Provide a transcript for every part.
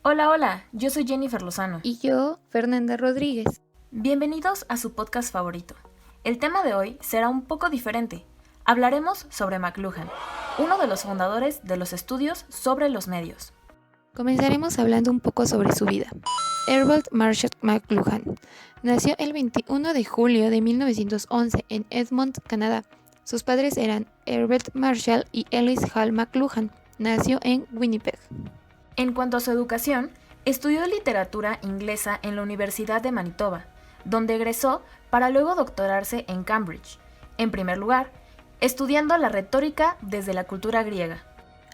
Hola, hola, yo soy Jennifer Lozano. Y yo, Fernanda Rodríguez. Bienvenidos a su podcast favorito. El tema de hoy será un poco diferente. Hablaremos sobre McLuhan, uno de los fundadores de los estudios sobre los medios. Comenzaremos hablando un poco sobre su vida. Herbert Marshall McLuhan nació el 21 de julio de 1911 en Edmonton, Canadá. Sus padres eran Herbert Marshall y Ellis Hall McLuhan. Nació en Winnipeg. En cuanto a su educación, estudió literatura inglesa en la Universidad de Manitoba, donde egresó para luego doctorarse en Cambridge. En primer lugar, estudiando la retórica desde la cultura griega.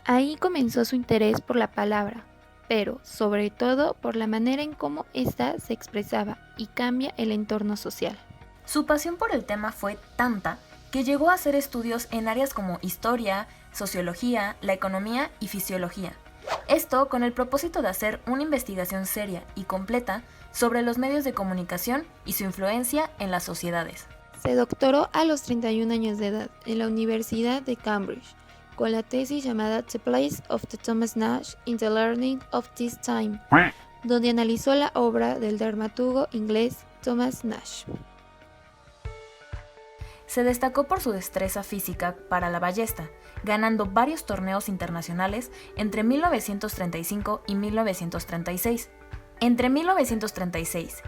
Ahí comenzó su interés por la palabra, pero sobre todo por la manera en cómo ésta se expresaba y cambia el entorno social. Su pasión por el tema fue tanta que llegó a hacer estudios en áreas como historia, sociología, la economía y fisiología. Esto con el propósito de hacer una investigación seria y completa sobre los medios de comunicación y su influencia en las sociedades. Se doctoró a los 31 años de edad en la Universidad de Cambridge, con la tesis llamada The Place of the Thomas Nash in the Learning of This Time, donde analizó la obra del dramaturgo inglés Thomas Nash. Se destacó por su destreza física para la ballesta, ganando varios torneos internacionales entre 1935 y 1936. Entre 1936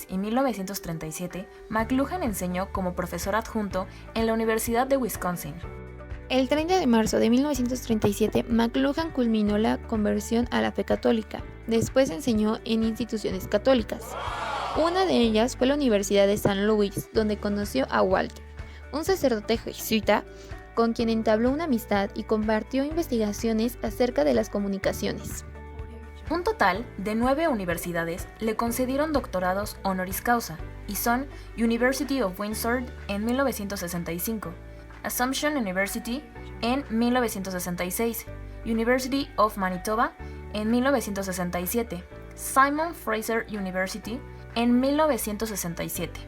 y 1937, McLuhan enseñó como profesor adjunto en la Universidad de Wisconsin. El 30 de marzo de 1937, McLuhan culminó la conversión a la fe católica. Después enseñó en instituciones católicas. Una de ellas fue la Universidad de San Luis, donde conoció a Walter, un sacerdote jesuita con quien entabló una amistad y compartió investigaciones acerca de las comunicaciones. Un total de 9 universidades le concedieron doctorados honoris causa y son University of Windsor en 1965, Assumption University en 1966, University of Manitoba en 1967, Simon Fraser University en 1967.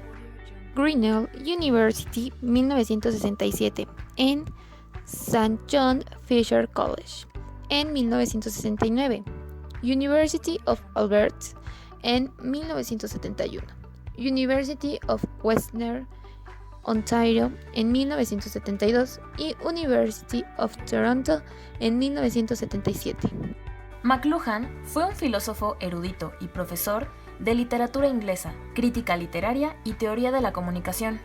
Grinnell University 1967 en St. John Fisher College en 1969. University of Alberta en 1971, University of Western Ontario en 1972 y University of Toronto en 1977. McLuhan fue un filósofo erudito y profesor de literatura inglesa, crítica literaria y teoría de la comunicación.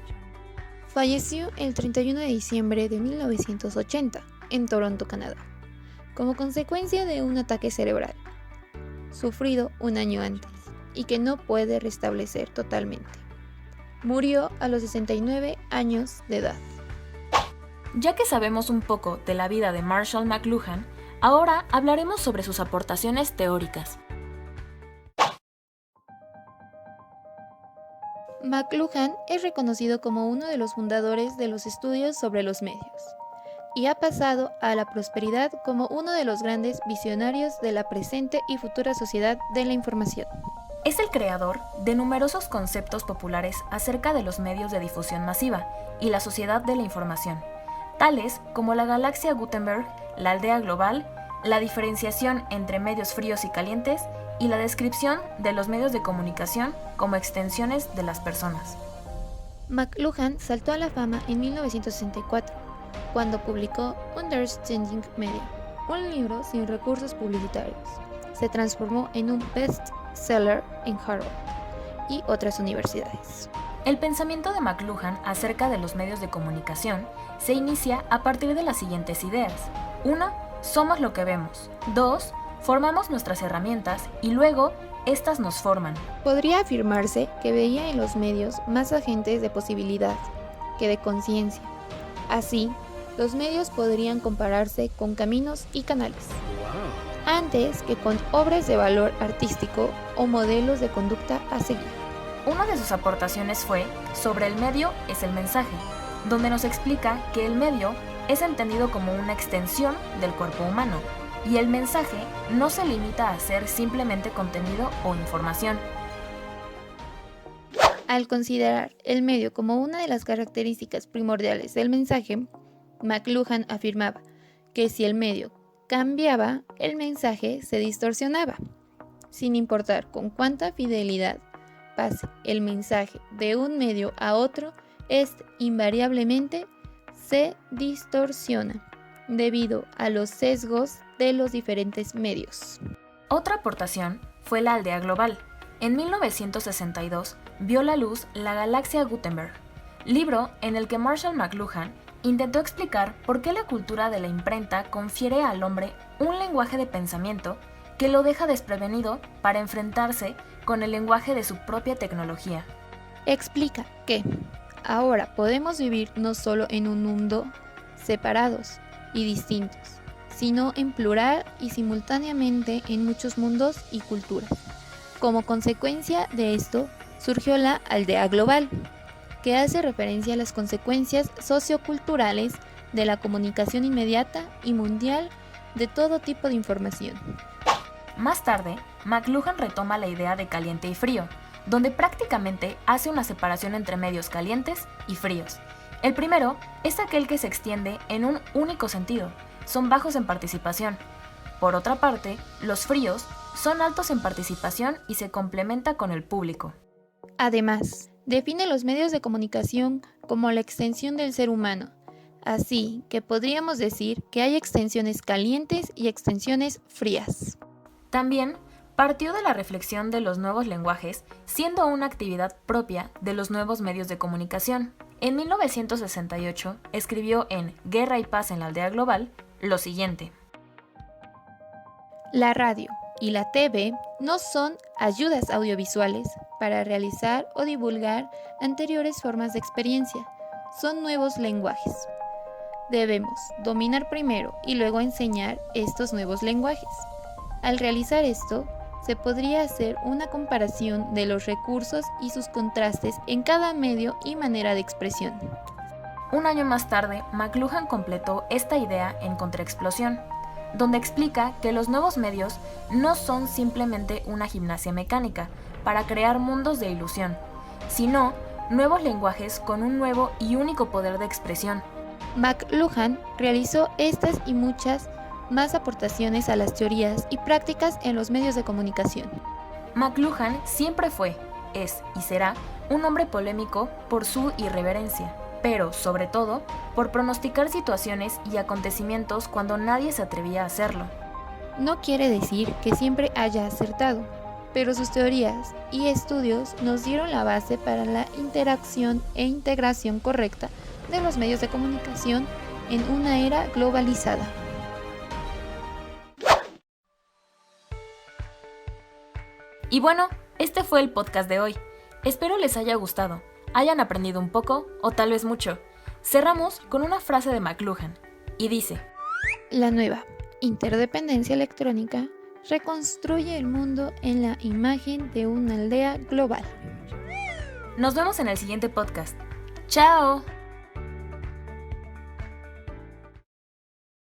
Falleció el 31 de diciembre de 1980 en Toronto, Canadá, como consecuencia de un ataque cerebral sufrido un año antes y que no puede restablecer totalmente. Murió a los 69 años de edad. Ya que sabemos un poco de la vida de Marshall McLuhan, ahora hablaremos sobre sus aportaciones teóricas. McLuhan es reconocido como uno de los fundadores de los estudios sobre los medios y ha pasado a la prosperidad como uno de los grandes visionarios de la presente y futura sociedad de la información. Es el creador de numerosos conceptos populares acerca de los medios de difusión masiva y la sociedad de la información, tales como la galaxia Gutenberg, la aldea global, la diferenciación entre medios fríos y calientes y la descripción de los medios de comunicación como extensiones de las personas. McLuhan saltó a la fama en 1964, cuando publicó Understanding Media, un libro sin recursos publicitarios. Se transformó en un best-seller en Harvard y otras universidades. El pensamiento de McLuhan acerca de los medios de comunicación se inicia a partir de las siguientes ideas. 1. Somos lo que vemos. 2. Formamos nuestras herramientas y luego estas nos forman. Podría afirmarse que veía en los medios más agentes de posibilidad que de conciencia. Así, los medios podrían compararse con caminos y canales, antes que con obras de valor artístico o modelos de conducta a seguir. Una de sus aportaciones fue sobre el medio es el mensaje, donde nos explica que el medio es entendido como una extensión del cuerpo humano, y el mensaje no se limita a ser simplemente contenido o información. Al considerar el medio como una de las características primordiales del mensaje, McLuhan afirmaba que si el medio cambiaba, el mensaje se distorsionaba. Sin importar con cuánta fidelidad pase el mensaje de un medio a otro, este invariablemente se distorsiona debido a los sesgos de los diferentes medios. Otra aportación fue la aldea global. En 1962 vio la luz La Galaxia Gutenberg, libro en el que Marshall McLuhan intentó explicar por qué la cultura de la imprenta confiere al hombre un lenguaje de pensamiento que lo deja desprevenido para enfrentarse con el lenguaje de su propia tecnología. Explica que ahora podemos vivir no solo en un mundo separados y distintos, sino en plural y simultáneamente en muchos mundos y culturas. Como consecuencia de esto, surgió la aldea global, que hace referencia a las consecuencias socioculturales de la comunicación inmediata y mundial de todo tipo de información. Más tarde, McLuhan retoma la idea de caliente y frío, donde prácticamente hace una separación entre medios calientes y fríos. El primero es aquel que se extiende en un único sentido, son bajos en participación. Por otra parte, los fríos son altos en participación y se complementa con el público. Además, define los medios de comunicación como la extensión del ser humano, así que podríamos decir que hay extensiones calientes y extensiones frías. También partió de la reflexión de los nuevos lenguajes, siendo una actividad propia de los nuevos medios de comunicación. En 1968 escribió en Guerra y Paz en la Aldea Global lo siguiente: La radio y la TV no son ayudas audiovisuales para realizar o divulgar anteriores formas de experiencia, son nuevos lenguajes. Debemos dominar primero y luego enseñar estos nuevos lenguajes. Al realizar esto, se podría hacer una comparación de los recursos y sus contrastes en cada medio y manera de expresión. Un año más tarde, McLuhan completó esta idea en Contraexplosión, donde explica que los nuevos medios no son simplemente una gimnasia mecánica para crear mundos de ilusión, sino nuevos lenguajes con un nuevo y único poder de expresión. McLuhan realizó estas y muchas más aportaciones a las teorías y prácticas en los medios de comunicación. McLuhan siempre fue, es y será un hombre polémico por su irreverencia, pero, sobre todo, por pronosticar situaciones y acontecimientos cuando nadie se atrevía a hacerlo. No quiere decir que siempre haya acertado, pero sus teorías y estudios nos dieron la base para la interacción e integración correcta de los medios de comunicación en una era globalizada. Y bueno, este fue el podcast de hoy. Espero les haya gustado, hayan aprendido un poco o tal vez mucho. Cerramos con una frase de McLuhan y dice: La nueva interdependencia electrónica reconstruye el mundo en la imagen de una aldea global. Nos vemos en el siguiente podcast. ¡Chao!